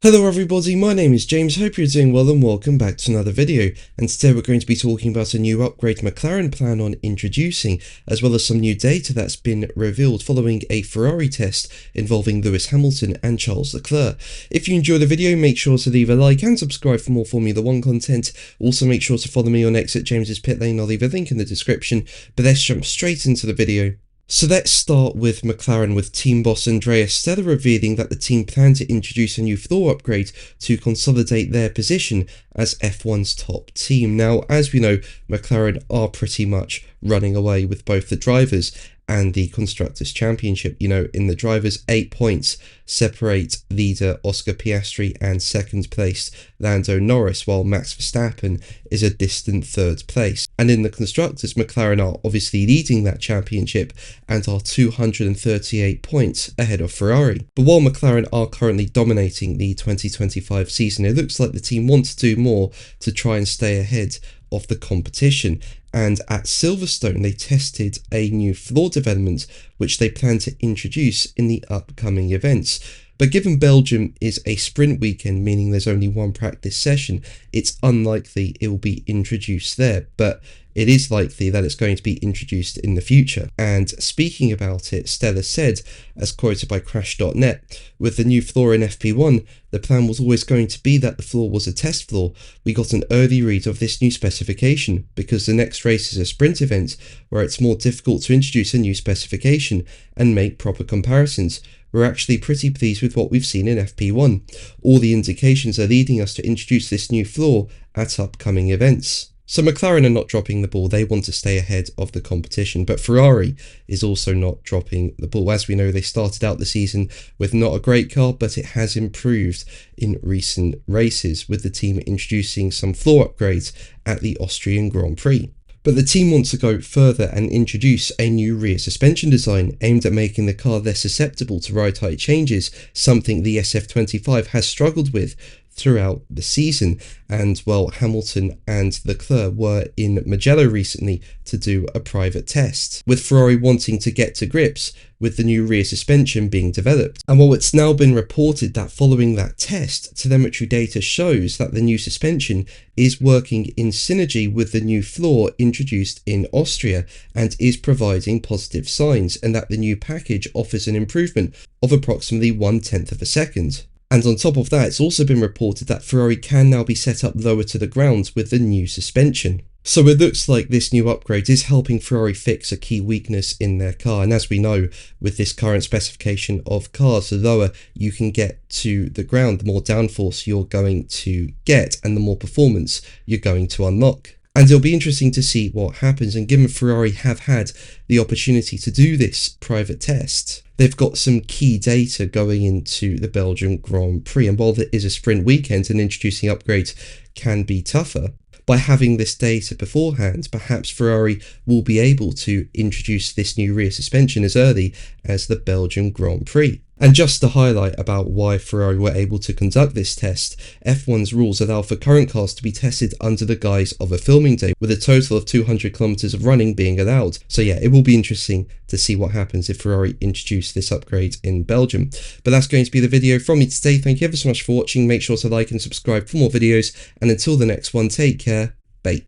Hello everybody, my name is James, hope you're doing well and welcome back to another video. And today we're going to be talking about a new upgrade McLaren plan on introducing, as well as some new data that's been revealed following a Ferrari test involving Lewis Hamilton and Charles Leclerc. If you enjoy the video, make sure to leave a like and subscribe for more Formula 1 content. Also make sure to follow me on X at James's Pit Lane, I'll leave a link in the description, but let's jump straight into the video. So let's start with McLaren, with team boss Andrea Stella revealing that the team plan to introduce a new floor upgrade to consolidate their position as F1's top team. Now, as we know, McLaren are pretty much running away with both the drivers and the Constructors' Championship. You know, in the drivers, 8 points separate leader Oscar Piastri and second place Lando Norris, while Max Verstappen is a distant third place. And in the Constructors, McLaren are obviously leading that championship and are 238 points ahead of Ferrari. But while McLaren are currently dominating the 2025 season, it looks like the team wants to do more to try and stay ahead of the competition. And at Silverstone, they tested a new floor development which they plan to introduce in the upcoming events. But given Belgium is a sprint weekend, meaning there's only one practice session, it's unlikely it will be introduced there, but it is likely that it's going to be introduced in the future. And speaking about it, Stella said, as quoted by Crash.net, with the new floor in FP1, the plan was always going to be that the floor was a test floor. We got an early read of this new specification because the next race is a sprint event where it's more difficult to introduce a new specification and make proper comparisons. We're actually pretty pleased with what we've seen in FP1. All the indications are leading us to introduce this new floor at upcoming events. So McLaren are not dropping the ball, they want to stay ahead of the competition, but Ferrari is also not dropping the ball. As we know, they started out the season with not a great car, but it has improved in recent races, with the team introducing some floor upgrades at the Austrian Grand Prix. But the team wants to go further and introduce a new rear suspension design aimed at making the car less susceptible to ride height changes, something the SF25 has struggled with throughout the season. And well, Hamilton and Leclerc were in Mugello recently to do a private test, with Ferrari wanting to get to grips with the new rear suspension being developed. And while it's now been reported that following that test, telemetry data shows that the new suspension is working in synergy with the new floor introduced in Austria and is providing positive signs, and that the new package offers an improvement of approximately 1/10 of a second. And on top of that, it's also been reported that Ferrari can now be set up lower to the ground with the new suspension. So it looks like this new upgrade is helping Ferrari fix a key weakness in their car. And as we know, with this current specification of cars, the lower you can get to the ground, the more downforce you're going to get and the more performance you're going to unlock. And it'll be interesting to see what happens, and given Ferrari have had the opportunity to do this private test, they've got some key data going into the Belgian Grand Prix. And while there is a sprint weekend and introducing upgrades can be tougher, by having this data beforehand, perhaps Ferrari will be able to introduce this new rear suspension as early as the Belgian Grand Prix. And just to highlight about why Ferrari were able to conduct this test, F1's rules allow for current cars to be tested under the guise of a filming day, with a total of 200 kilometers of running being allowed. So yeah, it will be interesting to see what happens if Ferrari introduce this upgrade in Belgium. But that's going to be the video from me today. Thank you ever so much for watching. Make sure to like and subscribe for more videos, and until the next one, take care. Bye.